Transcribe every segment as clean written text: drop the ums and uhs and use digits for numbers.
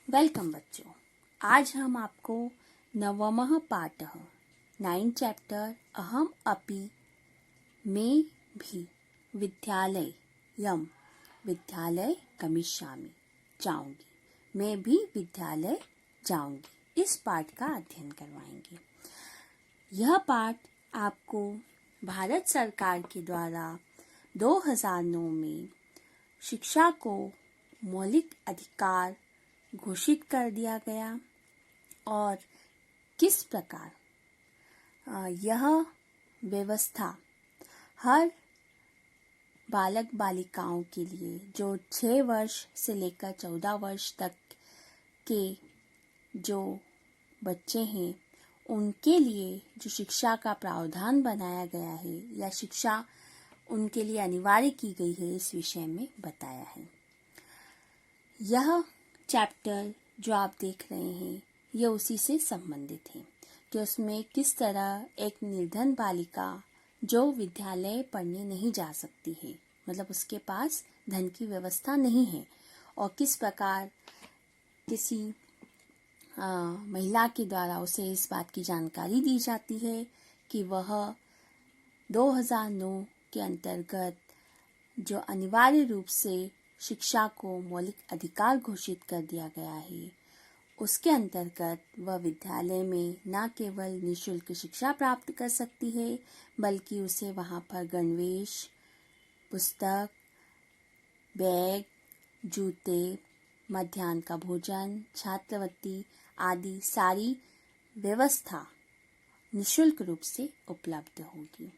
Welcome बच्चों। आज हम आपको नवमः पाठः 9 चैप्टर अहम अपि में भी विद्यालय गमिष्यामि जाऊंगी मैं भी विद्यालय जाऊंगी इस पाठ का अध्ययन करवाएंगे। यह पाठ आपको भारत सरकार के द्वारा 2009 में शिक्षा को मौलिक अधिकार घोषित कर दिया गया और किस प्रकार यह व्यवस्था हर बालक बालिकाओं के लिए जो 6 वर्ष से लेकर 14 वर्ष तक के जो बच्चे हैं उनके लिए जो शिक्षा का प्रावधान बनाया गया है या शिक्षा उनके लिए अनिवार्य की गई है इस विषय में बताया है। यह चैप्टर जो आप देख रहे हैं ये उसी से संबंधित है कि उसमें किस तरह एक निर्धन बालिका जो विद्यालय पढ़ने नहीं जा सकती है, मतलब उसके पास धन की व्यवस्था नहीं है, और किस प्रकार किसी महिला के द्वारा उसे इस बात की जानकारी दी जाती है कि वह 2009 के अंतर्गत जो अनिवार्य रूप से शिक्षा को मौलिक अधिकार घोषित कर दिया गया है उसके अंतर्गत वह विद्यालय में न केवल निःशुल्क शिक्षा प्राप्त कर सकती है बल्कि उसे वहाँ पर गणवेश, पुस्तक, बैग, जूते, मध्याह्न का भोजन, छात्रवृत्ति आदि सारी व्यवस्था निःशुल्क रूप से उपलब्ध होगी।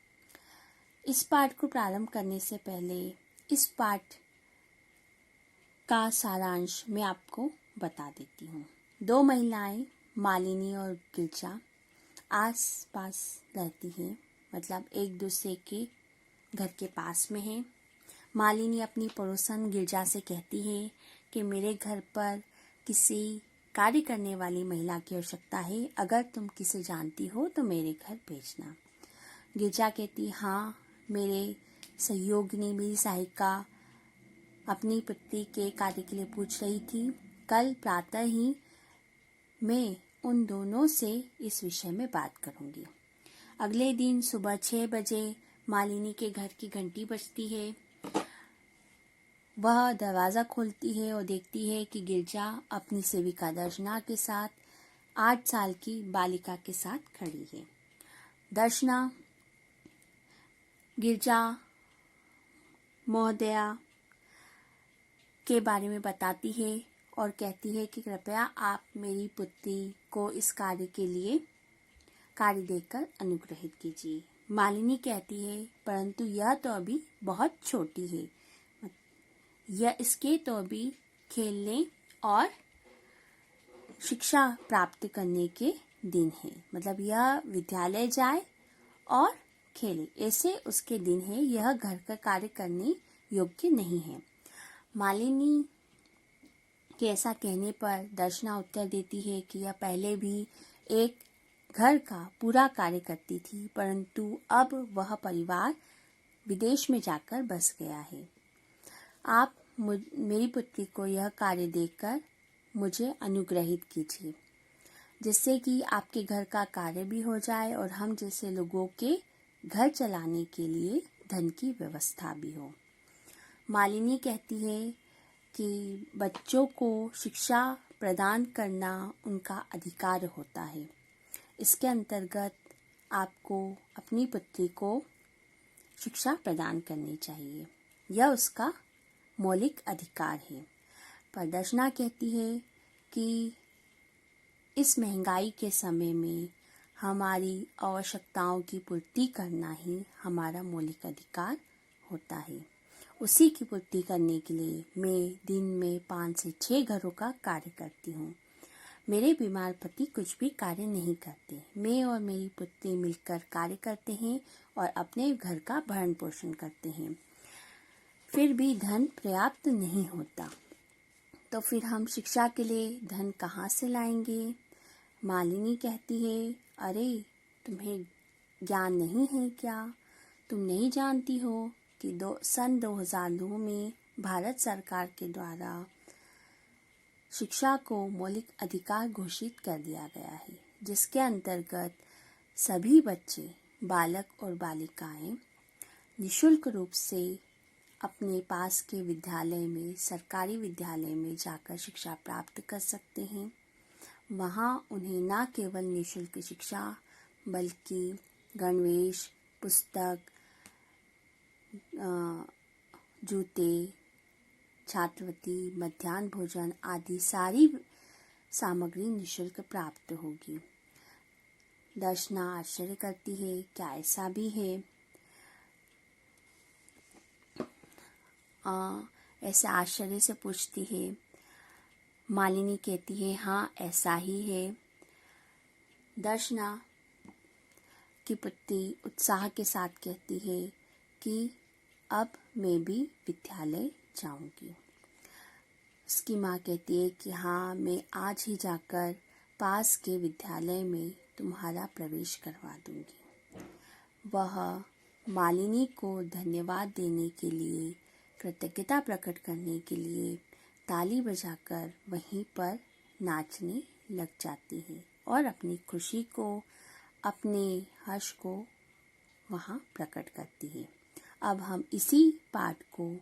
इस पाठ को प्रारंभ करने से पहले इस पाठ का सारांश मैं आपको बता देती हूँ। 2 महिलाएं मालिनी और गिरजा आस पास रहती हैं, मतलब एक दूसरे के घर के पास में हैं। मालिनी अपनी पड़ोसन गिरजा से कहती है कि मेरे घर पर किसी कार्य करने वाली महिला की आवश्यकता है, अगर तुम किसे जानती हो तो मेरे घर भेजना। गिरजा कहती हाँ, मेरे सहयोगिनी मेरी सहायिका अपनी पति के कार्य के लिए पूछ रही थी। कल प्रातः ही मैं उन दोनों से इस विषय में बात करूंगी। अगले दिन सुबह 6 बजे मालिनी के घर की घंटी बजती है। वह दरवाज़ा खोलती है और देखती है कि गिरजा अपनी सेविका दर्शना के साथ 8 साल की बालिका के साथ खड़ी है। दर्शना गिरजा महोदया के बारे में बताती है और कहती है कि कृपया आप मेरी पुत्री को इस कार्य के लिए कार्य देकर अनुग्रहित कीजिए। मालिनी कहती है परंतु यह तो अभी बहुत छोटी है, यह इसके तो अभी खेलने और शिक्षा प्राप्त करने के दिन है, मतलब यह विद्यालय जाए और खेले, ऐसे उसके दिन है, यह घर का कार्य करने योग्य नहीं है। मालिनी के ऐसा कहने पर दर्शना उत्तर देती है कि यह पहले भी एक घर का पूरा कार्य करती थी, परंतु अब वह परिवार विदेश में जाकर बस गया है। आप मेरी पुत्री को यह कार्य देकर मुझे अनुग्रहित कीजिए, जिससे कि आपके घर का कार्य भी हो जाए और हम जैसे लोगों के घर चलाने के लिए धन की व्यवस्था भी हो। मालिनी कहती है कि बच्चों को शिक्षा प्रदान करना उनका अधिकार होता है। इसके अंतर्गत आपको अपनी पुत्री को शिक्षा प्रदान करनी चाहिए, यह उसका मौलिक अधिकार है। पर दर्शना कहती है कि इस महंगाई के समय में हमारी आवश्यकताओं की पूर्ति करना ही हमारा मौलिक अधिकार होता है। उसी की पूर्ति करने के लिए मैं दिन में 5 से 6 घरों का कार्य करती हूँ। मेरे बीमार पति कुछ भी कार्य नहीं करते। मैं और मेरी पुत्री मिलकर कार्य करते हैं और अपने घर का भरण पोषण करते हैं। फिर भी धन पर्याप्त नहीं होता, तो फिर हम शिक्षा के लिए धन कहाँ से लाएंगे? मालिनी कहती है, अरे तुम्हें ज्ञान नहीं है क्या? तुम नहीं जानती हो कि सन 2009 में भारत सरकार के द्वारा शिक्षा को मौलिक अधिकार घोषित कर दिया गया है, जिसके अंतर्गत सभी बच्चे, बालक और बालिकाएं निःशुल्क रूप से अपने पास के विद्यालय में, सरकारी विद्यालय में जाकर शिक्षा प्राप्त कर सकते हैं। वहाँ उन्हें न केवल निःशुल्क शिक्षा बल्कि गणवेश, पुस्तक, जूते, छात्रवृत्ति, मध्याह्न भोजन आदि सारी सामग्री निःशुल्क प्राप्त होगी। दर्शना आश्चर्य करती है, क्या ऐसा भी है? ऐसे आश्चर्य से पूछती है। मालिनी कहती है, हाँ ऐसा ही है। दर्शना की पुत्री उत्साह के साथ कहती है कि अब मैं भी विद्यालय जाऊंगी। उसकी माँ कहती है कि हाँ, मैं आज ही जाकर पास के विद्यालय में तुम्हारा प्रवेश करवा दूंगी। वह मालिनी को धन्यवाद देने के लिए, कृतज्ञता प्रकट करने के लिए ताली बजाकर वहीं पर नाचने लग जाती है और अपनी खुशी को, अपने हर्ष को वहाँ प्रकट करती है। अब हम इसी पाठ को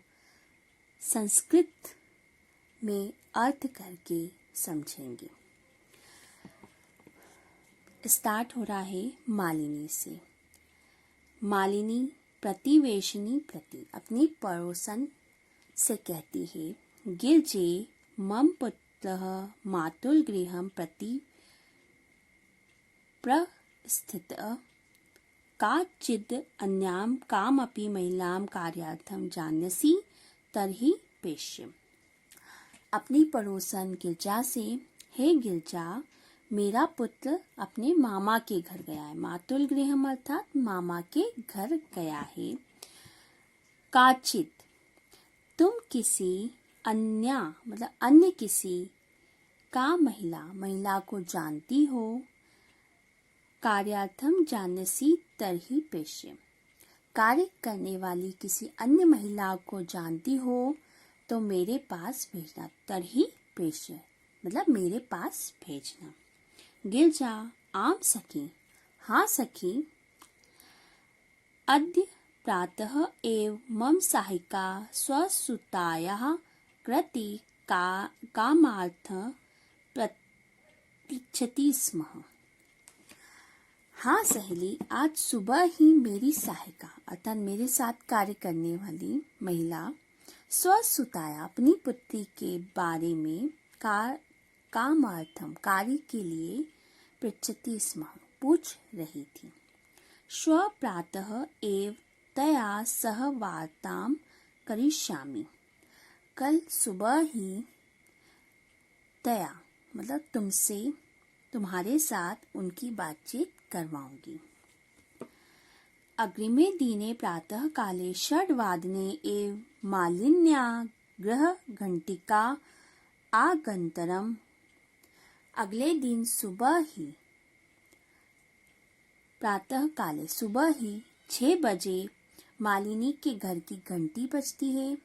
संस्कृत में अर्थ करके समझेंगे। स्टार्ट हो रहा है मालिनी से। मालिनी प्रतिवेशिनी प्रति अपनी पड़ोसन से कहती है, गिरजे मम पुत्रः मातुल गृहं प्रति प्रस्थितः काचिद् अन्यां कामपि महिलां कार्यार्थं जान्यसि तर्हि पेष्यम्। अपनी पड़ोसन गिरजा से, हे गिरजा, मेरा पुत्र अपने मामा के घर गया है। मातुल गृहम अर्थात मामा के घर गया है। काचित, तुम किसी अन्य मतलब अन्य किसी का महिला को जानती हो। कार्यार्थम जानसी तरही पेश्य, कार्य करने वाली किसी अन्य महिला को जानती हो तो मेरे पास भेजना। तरही पेश्य मतलब मेरे पास भेजना। गिरजा, आम सखी, हाँ सखी, अद्य प्रातः एव मम सहायिका स्वसुतायाः कृते कामार्थ पृच्छति स्म। हाँ सहेली, आज सुबह ही मेरी सहायिका अर्थात मेरे साथ कार्य करने वाली महिला स्वसुताया अपनी पुत्री के बारे में कामार्थम कार्य के लिए पृच्छति स्म पूछ रही थी। श्व प्रातः एव तया सह वार्तां करिष्यामि, कल सुबह ही तया मतलब तुमसे, तुम्हारे साथ उनकी बातचीत करवाऊंगी। अग्रिमे दिने प्रातः काले 6 वादने एव मालिन्या गृह घंटिका आगंतरम। अगले दिन सुबह ही, प्रातः काले सुबह ही 6 बजे मालिनी के घर की घंटी बजती है।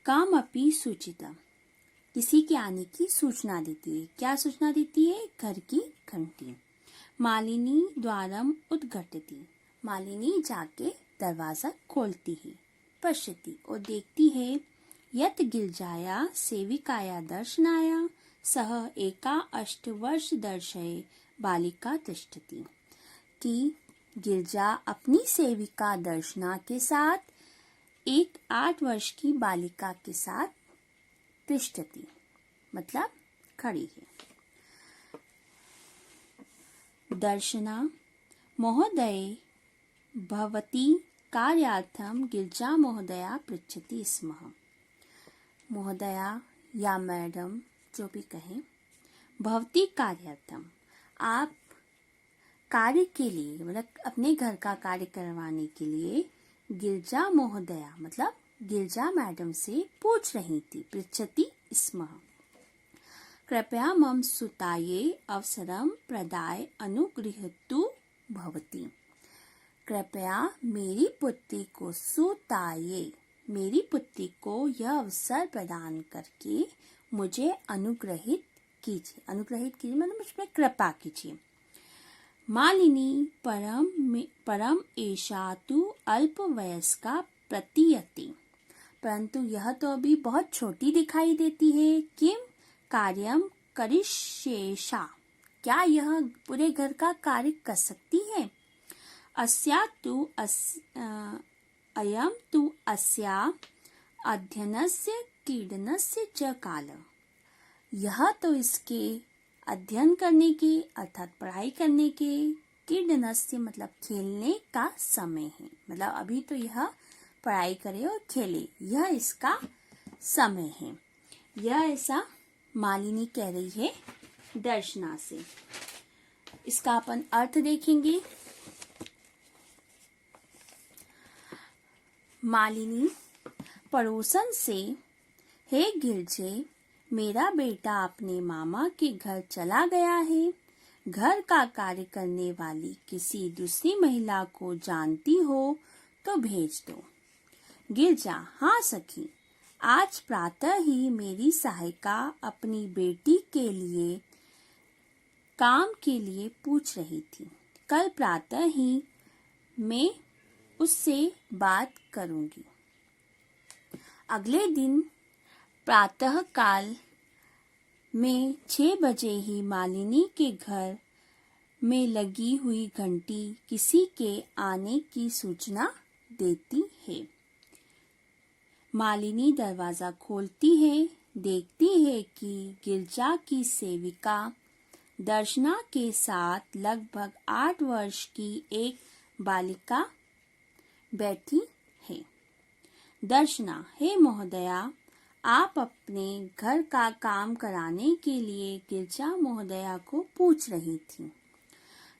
कामपि सूचिता, किसी के आने की सूचना देती है। क्या सूचना देती है? घर की घंटी। मालिनी द्वारम उद्घटति, मालिनी जाके दरवाजा खोलती है। पश्यति, और देखती है, यत गिरजाया सेविकाया दर्शनाया सह एका 8 वर्ष दर्शये बालिका तिष्ठति, कि गिरजा अपनी सेविका दर्शना के साथ एक 8 वर्ष की बालिका के साथ तिष्ठति मतलब खड़ी है। दर्शना, महोदय भवती कार्यार्थम गिरजा महोदया पृच्छति स्म। महोदया या मैडम जो भी कहें, भवती कार्यार्थम आप कार्य के लिए मतलब अपने घर का कार्य करवाने के लिए गिरजा महोदया मतलब गिरजा मैडम से पूछ रही थी। पृच्छति स्म। कृपया मम सुताये अवसरम प्रदाय अनुगृहीतु भवती, कृपया मेरी पुत्री को सुताये, मेरी पुत्री को यह अवसर प्रदान करके मुझे अनुग्रहित कीजिए। अनुग्रहित कीजिए मतलब मुझ पर कृपा कीजिए। मालिनी परम एषा तु अल्पवयस्का प्रतीयते। परंतु यह तो अभी बहुत छोटी दिखाई देती है। किम कार्यम करिष्येषा। क्या यह पूरे घर का कार्य कर सकती है? अयम तु अस्या अध्ययनस्य क्रीडनस्य च काल। यह तो इसके अध्ययन करने के अर्थात पढ़ाई करने के, क्रीडनस्य मतलब खेलने का समय है। मतलब अभी तो यह पढ़ाई करे और खेले, यह इसका समय है। यह ऐसा मालिनी कह रही है दर्शना से। इसका अपन अर्थ देखेंगे। मालिनी पड़ोसन से, हे गिरजे, मेरा बेटा अपने मामा के घर चला गया है। घर का कार्य करने वाली किसी दूसरी महिला को जानती हो तो भेज दो। गिरजा, हाँ सखी, आज प्रातः ही मेरी सहायिका अपनी बेटी के लिए काम के लिए पूछ रही थी। कल प्रातः ही मैं उससे बात करूंगी। अगले दिन प्रातः काल में 6 बजे ही मालिनी के घर में लगी हुई घंटी किसी के आने की सूचना देती है। मालिनी दरवाजा खोलती है, देखती है कि गिरजा की सेविका दर्शना के साथ लगभग 8 वर्ष की एक बालिका बैठी है। दर्शना, हे महोदया, आप अपने घर का काम कराने के लिए गिरजा महोदया को पूछ रही थी।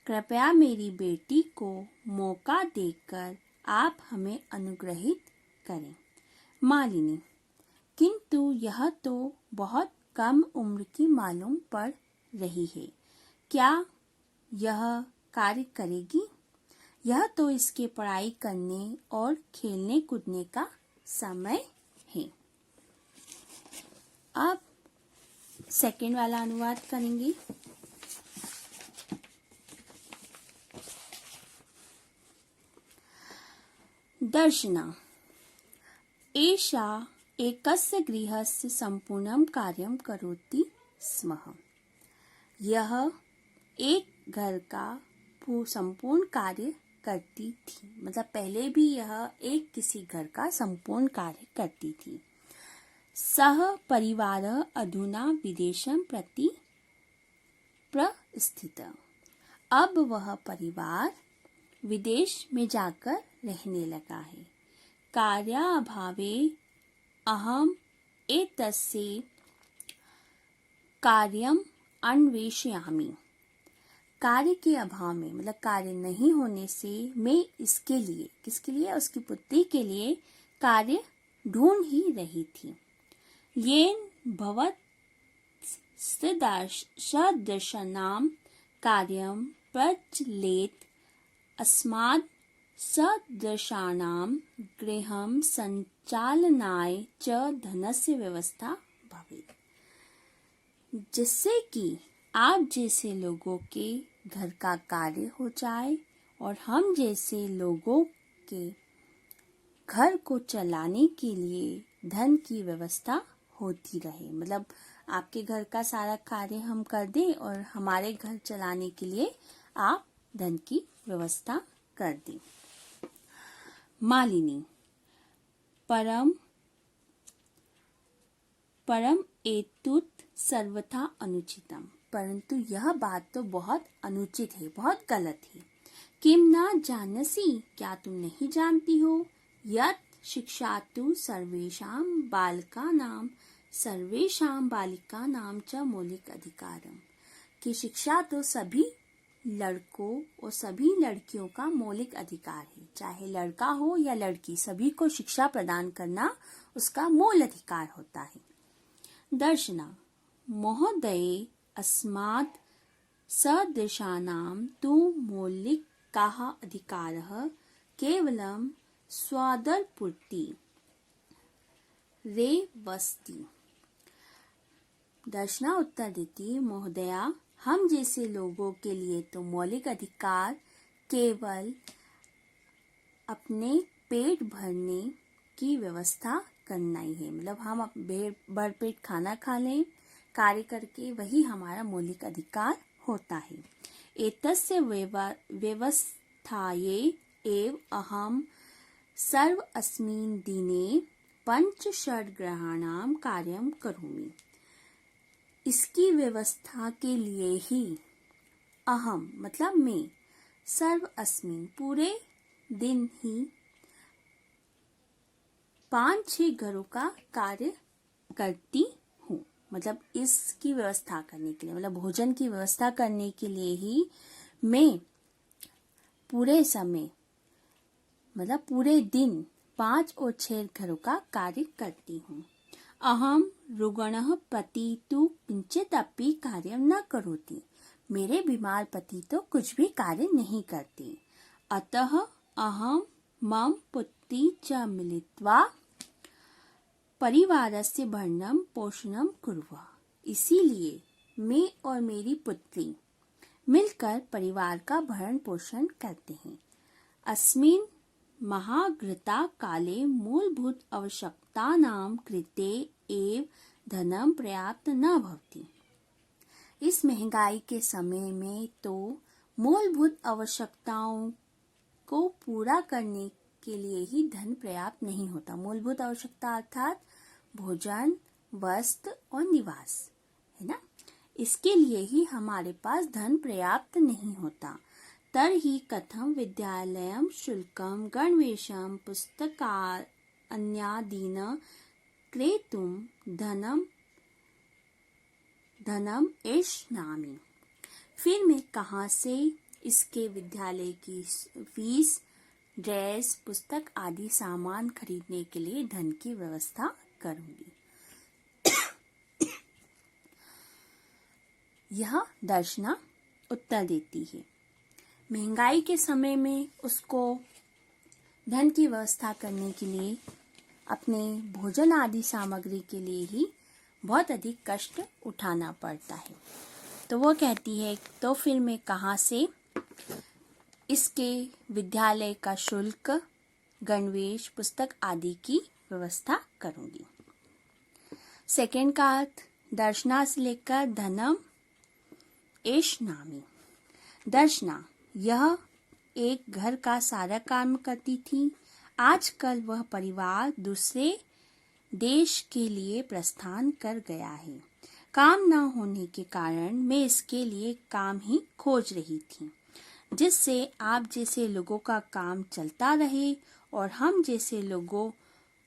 कृपया मेरी बेटी को मौका देकर आप हमें अनुग्रहित करें। मालिनी, किंतु यह तो बहुत कम उम्र की मालूम पड़ रही है। क्या यह कार्य करेगी? यह तो इसके पढ़ाई करने और खेलने कूदने का समय है। अब सेकंड वाला अनुवाद करेंगे। दर्शना, एषा एकस्य गृहस्य संपूर्णं कार्यं करोति स्म। यह एक घर का संपूर्ण कार्य करती थी। मतलब पहले भी यह एक किसी घर का संपूर्ण कार्य करती थी। सह परिवार अधुना विदेशं प्रति प्रस्थित। अब वह परिवार विदेश में जाकर रहने लगा है। कार्याभावे अहम एतस्य कार्यम अन्वेषयामि। कार्य के अभाव में मतलब कार्य नहीं होने से मैं इसके लिए, किसके लिए? उसकी पुत्री के लिए कार्य ढूंढ ही रही थी। येन भवत् सदृशानां कार्यं प्रचलेत् अस्मात् सदृशानां गृहं संचालनाय च धनस्य व्यवस्था भवेत्। जिससे कि आप जैसे लोगों के घर का कार्य हो जाए और हम जैसे लोगों के घर को चलाने के लिए धन की व्यवस्था होती रहे। मतलब आपके घर का सारा कार्य हम कर दें और हमारे घर चलाने के लिए आप धन की व्यवस्था कर दें। मालिनी, परम एतुत सर्वथा अनुचितम। परंतु यह बात तो बहुत अनुचित है, बहुत गलत है। किम ना जानसी, क्या तुम नहीं जानती हो? यत् शिक्षा तो सर्वेषां बालिकानां च मौलिक अधिकारम। कि शिक्षा तो सभी लड़कों और सभी लड़कियों का मौलिक अधिकार है। चाहे लड़का हो या लड़की, सभी को शिक्षा प्रदान करना उसका मूल अधिकार होता है। दर्शना, महोदये, अस्मात् सदृशानां तु मौलिकाः अधिकाराः केवलं स्वादरपूर्ति रेवस्ति। दर्शना उत्तर देती, महोदया, हम जैसे लोगों के लिए तो मौलिक अधिकार केवल अपने पेट भरने की व्यवस्था करना ही है। मतलब हम भरपेट खाना खा लें, कार्य करके, वही हमारा मौलिक अधिकार होता है। एतस्य व्यवस्थायै एव अहं सर्व अस्मिन् दिने पंचषड्ग्रहाणां कार्यं करोमि। इसकी व्यवस्था के लिए ही अहम मतलब मैं, सर्व अस्मिन् पूरे दिन ही 5-6 घरों का कार्य करती हूँ। मतलब इसकी व्यवस्था करने के लिए, मतलब भोजन की व्यवस्था करने के लिए ही मैं पूरे समय, मतलब पूरे दिन 5 और 6 घरों का कार्य करती हूँ। अहम रुग्णः पति तु किंचिदपि कार्यं न करोति। मेरे बीमार पति तो कुछ भी कार्य नहीं करते। अतः अहम मम पुत्री च मिलित्वा परिवारस्य भरणं पोषणं कुर्वः। इसीलिए मैं और मेरी पुत्री मिलकर परिवार का भरण पोषण करते हैं। अस्मिन् महाघृता काले मूलभूत आवश्यकतानां कृते एव धनं पर्याप्त न भवति। इस महंगाई के समय में तो मूलभूत आवश्यकताओं को पूरा करने के लिए ही धन पर्याप्त नहीं होता। मूलभूत आवश्यकता अर्थात भोजन, वस्त्र और निवास, है ना। इसके लिए ही हमारे पास धन पर्याप्त नहीं होता। तर्हि कथं विद्यालयं शुल्कं गणवेशं पुस्तकान्यादीन् क्रेतुं धनम एष्णामि। फिर मैं कहाँ से इसके विद्यालय की फीस, ड्रेस, पुस्तक आदि सामान खरीदने के लिए धन की व्यवस्था करूंगी। यह दर्शना उत्तर देती है। महंगाई के समय में उसको धन की व्यवस्था करने के लिए, अपने भोजन आदि सामग्री के लिए ही बहुत अधिक कष्ट उठाना पड़ता है। तो वो कहती है, तो फिर मैं कहाँ से इसके विद्यालय का शुल्क, गणवेश, पुस्तक आदि की व्यवस्था करूंगी। सेकंड का अर्थ, दर्शना से लेकर धनम एष्णामि। दर्शना यह एक घर का सारा काम करती थी। आजकल वह परिवार दूसरे देश के लिए प्रस्थान कर गया है। काम न होने के कारण मैं इसके लिए काम ही खोज रही थी, जिससे आप जैसे लोगों का काम चलता रहे और हम जैसे लोगों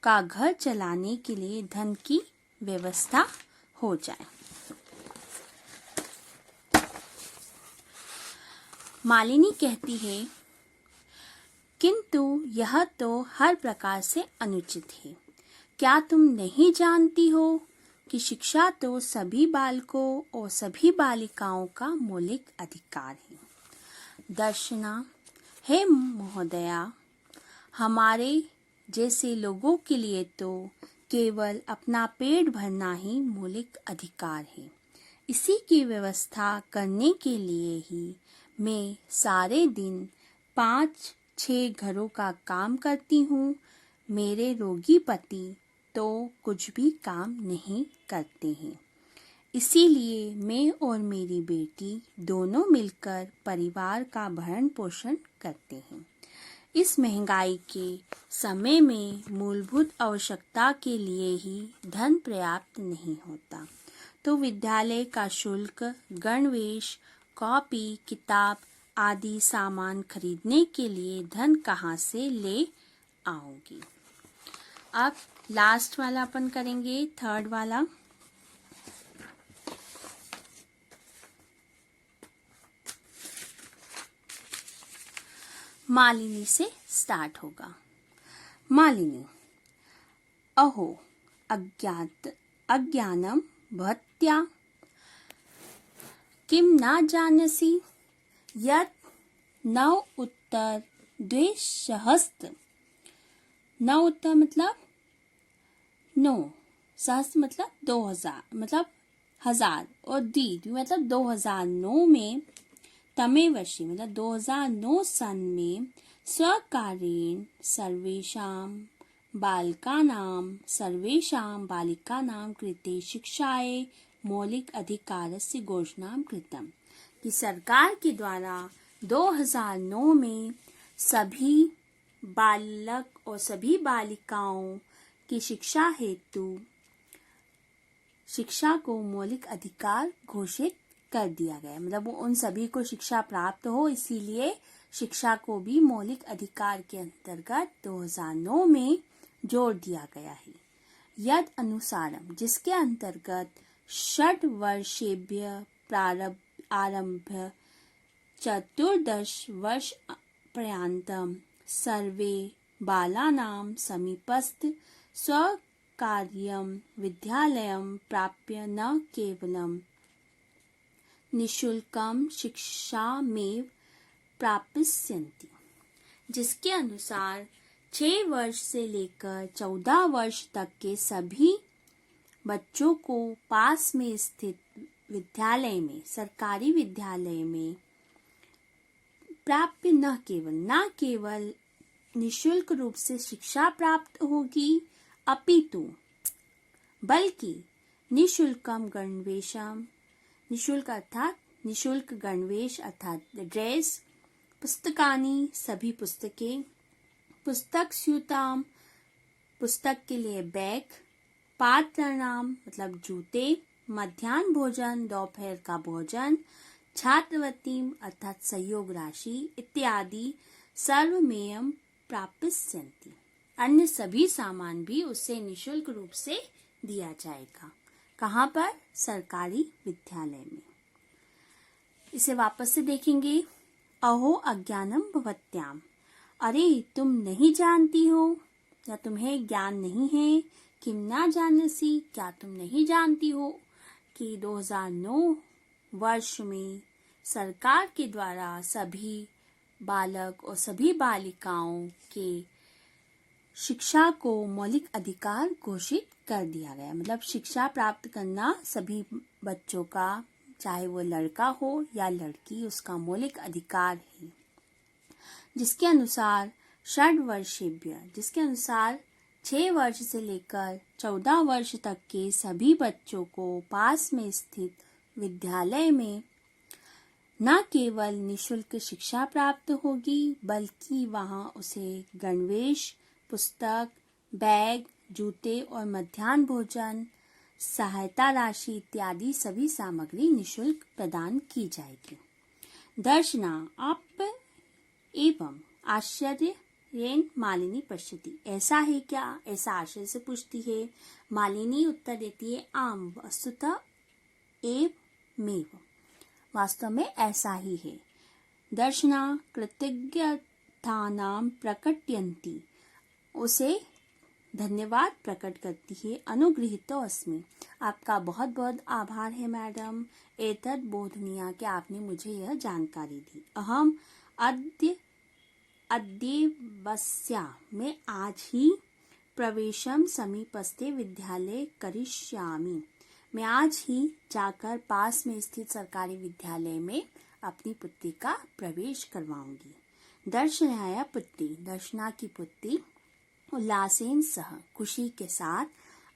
का घर चलाने के लिए धन की व्यवस्था हो जाए। मालिनी कहती है, किंतु यह तो हर प्रकार से अनुचित है। क्या तुम नहीं जानती हो कि शिक्षा तो सभी बालकों और सभी बालिकाओं का मौलिक अधिकार है। दर्शना, हे महोदया, हमारे जैसे लोगों के लिए तो केवल अपना पेट भरना ही मौलिक अधिकार है। इसी की व्यवस्था करने के लिए ही मैं सारे दिन 5-6 घरों का काम करती हूँ। मेरे रोगी पति तो कुछ भी काम नहीं करते हैं। इसीलिए मैं और मेरी बेटी दोनों मिलकर परिवार का भरण पोषण करते हैं। इस महंगाई के समय में मूलभूत आवश्यकता के लिए ही धन पर्याप्त नहीं होता, तो विद्यालय का शुल्क, गणवेश, कॉपी, किताब आदि सामान खरीदने के लिए धन कहाँ से ले आऊंगी। अब लास्ट वाला अपन करेंगे, थर्ड वाला। मालिनी से स्टार्ट होगा। मालिनी, अहो अज्ञानम भवत्या किम न जानसि यत् 9,200 9 उत्तर मतलब 9, सहस्त्र मतलब 2000, मतलब 2000 और द्वि मतलब 2009 में तमे वर्षे मतलब 2009 सन में स्वकारेण सर्वेषां बालिकानां कृते शिक्षायै मौलिक अधिकारस्य घोषणां कृतम् कि सरकार के द्वारा 2009 में सभी बालक और सभी बालिकाओं की शिक्षा हेतु शिक्षा को मौलिक अधिकार घोषित कर दिया गया। मतलब वो उन सभी को शिक्षा प्राप्त हो, इसीलिए शिक्षा को भी मौलिक अधिकार के अंतर्गत 2009 में जोड़ दिया गया है। यद अनुसारम जिसके अंतर्गत 6 वर्षेभ्य आरभ्य 14 वर्ष पर्यन्तं सर्वे बालानां समीपस्थ स्वकार्यं विद्यालयं प्राप्य न केवलं निःशुल्कं शिक्षामेव प्राप्स्यन्ति। जिसके अनुसार 6 वर्ष से लेकर 14 वर्ष तक के सभी बच्चों को पास में स्थित विद्यालय में, सरकारी विद्यालय में प्राप्य न केवल निःशुल्क रूप से शिक्षा प्राप्त होगी, अपितु बल्कि निःशुल्कम गणवेशम, निःशुल्क गणवेश अर्थात ड्रेस, पुस्तकानि सभी पुस्तकें, पुस्तक स्यूताम पुस्तक के लिए बैग, पात्राणाम मतलब जूते, मध्याह्न भोजन दोपहर का भोजन, छात्रवृत्तिम अर्थात सहयोग राशि इत्यादि सर्वमेयम प्राप्स्यन्ति। अन्य सभी सामान भी उससे निःशुल्क रूप से दिया जाएगा। कहाँ पर? सरकारी विद्यालय में। इसे वापस से देखेंगे। अहो अज्ञानम भवत्याम, अरे तुम नहीं जानती हो या तुम्हें ज्ञान नहीं है। किम ना जानसी, क्या तुम नहीं जानती हो कि 2009 वर्ष में सरकार के द्वारा सभी बालक और सभी बालिकाओं के शिक्षा को मौलिक अधिकार घोषित कर दिया गया। मतलब शिक्षा प्राप्त करना सभी बच्चों का, चाहे वो लड़का हो या लड़की, उसका मौलिक अधिकार है। जिसके अनुसार 6 वर्षेभ्य, जिसके अनुसार 6 वर्ष से लेकर 14 वर्ष तक के सभी बच्चों को पास में स्थित विद्यालय में न केवल निःशुल्क शिक्षा प्राप्त होगी, बल्कि वहां उसे गणवेश, पुस्तक, बैग, जूते और मध्याह्न भोजन, सहायता राशि इत्यादि सभी सामग्री निःशुल्क प्रदान की जाएगी। दर्शना आप एवं आश्चर्येन मालिनी पश्यति, ऐसा है क्या? ऐसा आश्चर्य से पूछती है। मालिनी उत्तर देती है, आम वस्तुतः एवमेव, वास्तव में ऐसा ही है। दर्शना कृतज्ञतानां प्रकटयन्ति, उसे धन्यवाद प्रकट करती है। अनुगृहीतो अस्मि, आपका बहुत बहुत आभार है मैडम। एतद बोधनीया, कि आपने मुझे यह जानकारी दी। अहम अद्यवस्या, मैं आज ही प्रवेशम समीपस्थे विद्यालय करिष्यामि, मैं आज ही जाकर पास में स्थित सरकारी विद्यालय में अपनी पुत्री का प्रवेश करवाऊंगी। दर्शनाया पुत्री, दर्शना की पुत्री उल्लासेन सह, खुशी के साथ,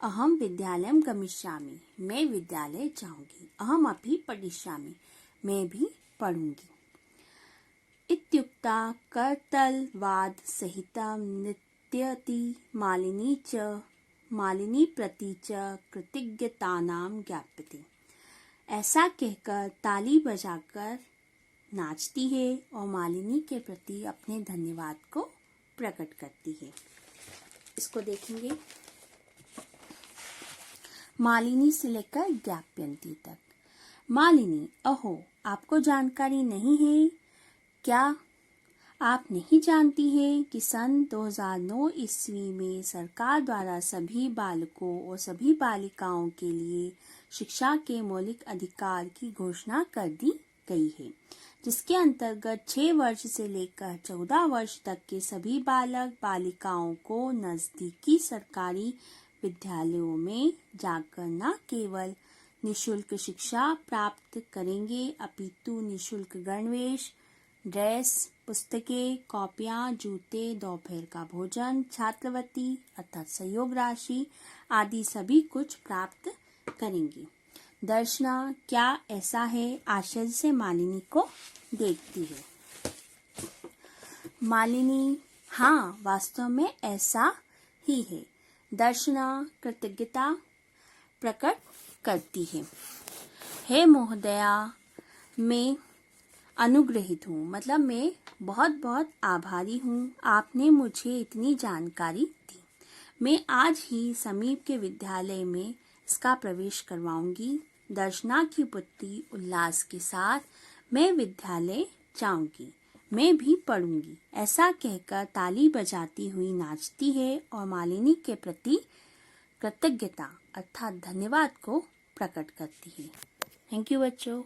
अहम विद्यालयम गमिष्यामि, मैं विद्यालय जाऊंगी। अहम अपि पठिष्यामि, मैं भी पढ़ूंगी। इत्युक्ता कर्तलवाद सहितं नृत्यति मालिनी प्रति च कृतज्ञतानां ज्ञाप्यते, ऐसा कहकर ताली बजाकर नाचती है और मालिनी के प्रति अपने धन्यवाद को प्रकट करती है। इसको देखेंगे। मालिनी से लेकर ज्ञाप्यन्ति तक। मालिनी, अहो आपको जानकारी नहीं है क्या? आप नहीं जानती हैं कि सन 2009 ईस्वी में सरकार द्वारा सभी बालकों और सभी बालिकाओं के लिए शिक्षा के मौलिक अधिकार की घोषणा कर दी गई है, जिसके अंतर्गत 6 वर्ष से लेकर 14 वर्ष तक के सभी बालक बालिकाओं को नजदीकी सरकारी विद्यालयों में जाकर न केवल निशुल्क शिक्षा प्राप्त करेंगे, अपितु निशुल्क गणवेश, ड्रेस, पुस्तकें, कॉपियां, जूते, दोपहर का भोजन, छात्रवृत्ति अर्थात सहयोग राशि आदि सभी कुछ प्राप्त करेंगी। दर्शना, क्या ऐसा है? आश्चर्य से मालिनी को देखती है। मालिनी, हाँ, वास्तव में ऐसा ही है। दर्शना कृतज्ञता प्रकट करती है। हे महोदया, मैं अनुग्रहित हूँ, मतलब मैं बहुत बहुत आभारी हूँ, आपने मुझे इतनी जानकारी दी। मैं आज ही समीप के विद्यालय में इसका प्रवेश करवाऊंगी। दर्शना की पुत्री उल्लास के साथ मैं विद्यालय जाऊंगी, मैं भी पढ़ूंगी, ऐसा कहकर ताली बजाती हुई नाचती है और मालिनी के प्रति कृतज्ञता अर्थात धन्यवाद को प्रकट करती है। थैंक यू बच्चों।